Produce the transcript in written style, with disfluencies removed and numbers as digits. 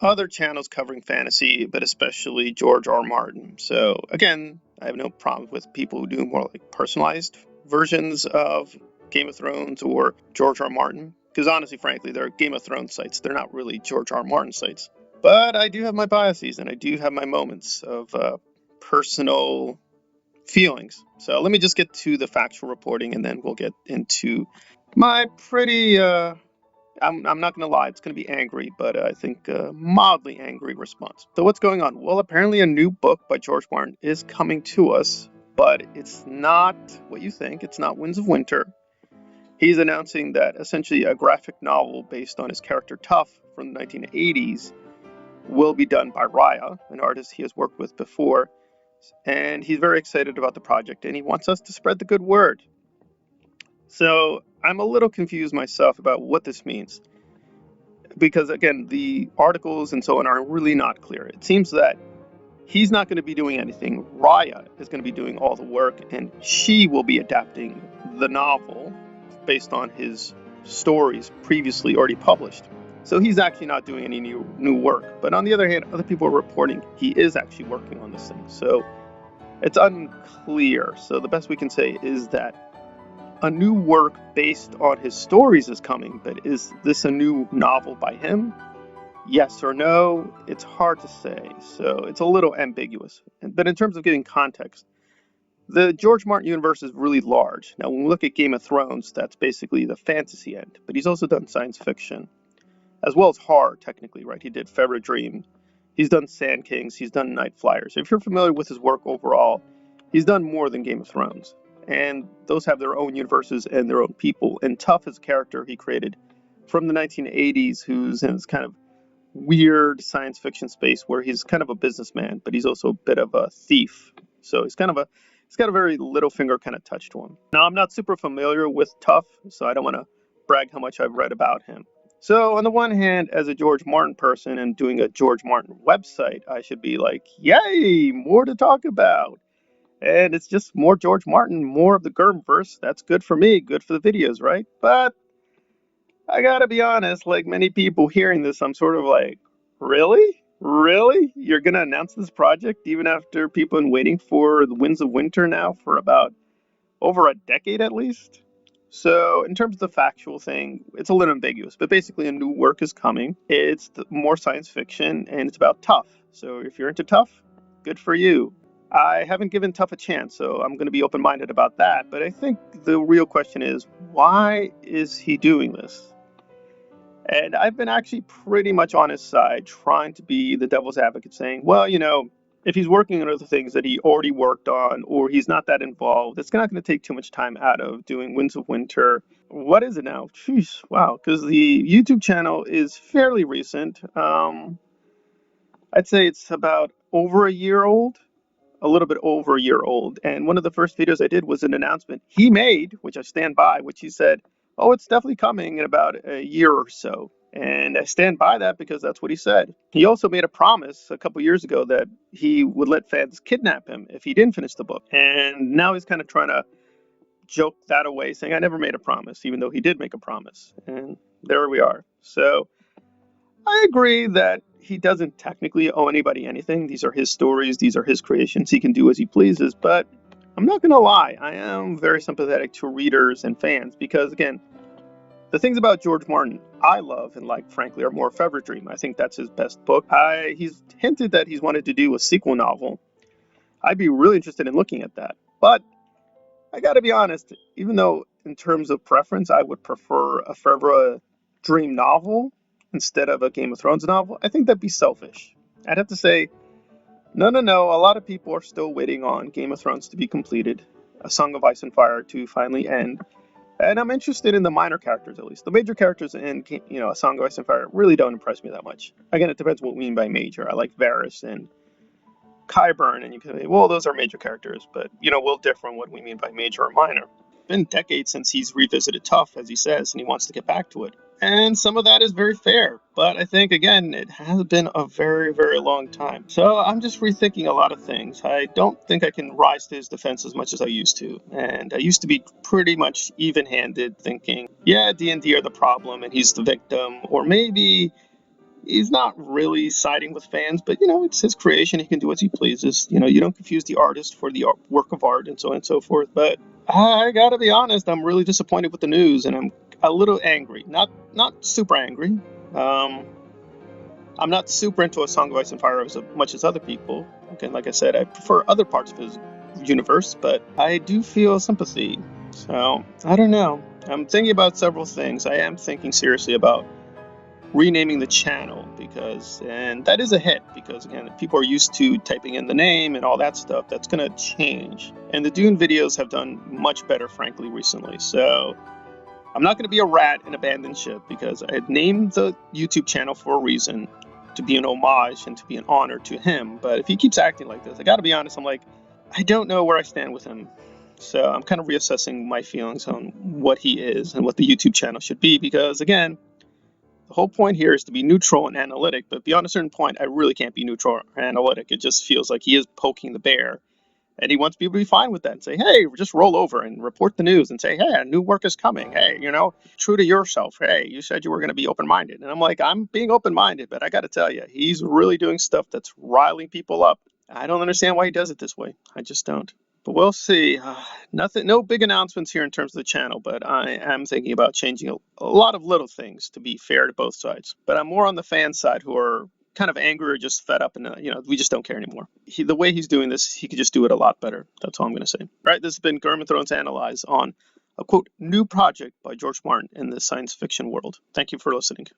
other channels covering fantasy, but especially George R. R. Martin. So again, I have no problem with people who do more like personalized versions of Game of Thrones or George R. R. Martin. Because honestly, frankly, they're Game of Thrones sites. They're not really George R. R. Martin sites. But I do have my biases and I do have my moments of personal feelings. So let me just get to the factual reporting and then we'll get into my pretty I'm not going to lie, it's going to be angry, but I think mildly angry response. So what's going on? Well, apparently a new book by George Martin is coming to us, but it's not what you think. It's not Winds of Winter. He's announcing that essentially a graphic novel based on his character Tuff from the 1980s will be done by Raya, an artist he has worked with before, and he's very excited about the project and he wants us to spread the good word. So I'm a little confused myself about what this means. Because again, the articles and so on are really not clear. It seems that he's not going to be doing anything. Raya is going to be doing all the work, and she will be adapting the novel based on his stories previously already published. So he's actually not doing any new work. But on the other hand, other people are reporting he is actually working on this thing. So it's unclear. So the best we can say is that a new work based on his stories is coming, but is this a new novel by him? Yes or no, it's hard to say, so it's a little ambiguous. But in terms of giving context, the George Martin universe is really large. Now, when we look at Game of Thrones, that's basically the fantasy end, but he's also done science fiction, as well as horror, technically, right? He did Fever Dream, he's done Sand Kings, he's done Night Flyers. If you're familiar with his work overall, he's done more than Game of Thrones. And those have their own universes and their own people. And Tuff is a character he created from the 1980s who's in this kind of weird science fiction space where he's kind of a businessman, but he's also a bit of a thief. So he's got a very Littlefinger kind of touch to him. Now, I'm not super familiar with Tuff, so I don't want to brag how much I've read about him. So on the one hand, as a George Martin person and doing a George Martin website, I should be like, yay, more to talk about. And it's just more George Martin, more of the GRRM-verse. That's good for me, good for the videos, right? But I gotta be honest, like many people hearing this, I'm sort of like, really? Really? You're gonna announce this project even after people have been waiting for the Winds of Winter now for about over a decade at least? So, in terms of the factual thing, it's a little ambiguous, but basically a new work is coming. It's more science fiction and it's about Tuff. So, if you're into Tuff, good for you. I haven't given Tuff a chance, so I'm going to be open minded about that. But I think the real question is why is he doing this? And I've been actually pretty much on his side, trying to be the devil's advocate, saying, well, if he's working on other things that he already worked on or he's not that involved, it's not going to take too much time out of doing Winds of Winter. What is it now? Jeez, wow, because the YouTube channel is fairly recent. I'd say it's about over a year old. A little bit over a year old. And one of the first videos I did was an announcement he made, which I stand by, which he said, oh, it's definitely coming in about a year or so. And I stand by that because that's what he said. He also made a promise a couple years ago that he would let fans kidnap him if he didn't finish the book. And now he's kind of trying to joke that away, saying, I never made a promise, even though he did make a promise. And there we are. So I agree that he doesn't technically owe anybody anything. These are his stories, these are his creations. He can do as he pleases, but I'm not going to lie. I am very sympathetic to readers and fans because, again, the things about George Martin I love and like, frankly, are more Fever Dream. I think that's his best book. He's hinted that he's wanted to do a sequel novel. I'd be really interested in looking at that. But I got to be honest, even though in terms of preference, I would prefer a Fever Dream novel instead of a Game of Thrones novel, I think that'd be selfish. I'd have to say, no. A lot of people are still waiting on Game of Thrones to be completed, A Song of Ice and Fire to finally end. And I'm interested in the minor characters, at least. The major characters in, A Song of Ice and Fire really don't impress me that much. Again, it depends what we mean by major. I like Varys and Qyburn, and you can say, well, those are major characters, but, we'll differ on what we mean by major or minor. It's been decades since he's revisited Tuff, as he says, and he wants to get back to it. And some of that is very fair, but I think, again, it has been a very, very long time. So I'm just rethinking a lot of things. I don't think I can rise to his defense as much as I used to. And I used to be pretty much even-handed, thinking, yeah, D&D are the problem and he's the victim, or maybe he's not really siding with fans, but it's his creation. He can do as he pleases. You don't confuse the artist for the work of art and so on and so forth. But I gotta be honest, I'm really disappointed with the news, and I'm a little angry. Not super angry. Um, I'm not super into A Song of Ice and Fire as much as other people. Again, like I said, I prefer other parts of his universe, but I do feel sympathy. So I don't know. I'm thinking about several things. I am thinking seriously about renaming the channel and that is a hit because again, if people are used to typing in the name and all that stuff, that's going to change. And the Dune videos have done much better, frankly, recently. So I'm not going to be a rat and abandon ship because I had named the YouTube channel for a reason, to be an homage and to be an honor to him. But if he keeps acting like this, I got to be honest, I'm like, I don't know where I stand with him. So I'm kind of reassessing my feelings on what he is and what the YouTube channel should be because again, the whole point here is to be neutral and analytic, but beyond a certain point, I really can't be neutral or analytic. It just feels like he is poking the bear, and he wants people to be fine with that and say, hey, just roll over and report the news and say, hey, new work is coming. Hey, true to yourself. Hey, you said you were going to be open-minded. And I'm like, I'm being open-minded, but I got to tell you, he's really doing stuff that's riling people up. I don't understand why he does it this way. I just don't. But we'll see. Nothing, no big announcements here in terms of the channel, but I am thinking about changing a lot of little things to be fair to both sides. But I'm more on the fan side who are kind of angry or just fed up and, we just don't care anymore. The way he's doing this, he could just do it a lot better. That's all I'm going to say. All right, this has been Game of Thrones Analyze on a, quote, new project by George Martin in the science fiction world. Thank you for listening.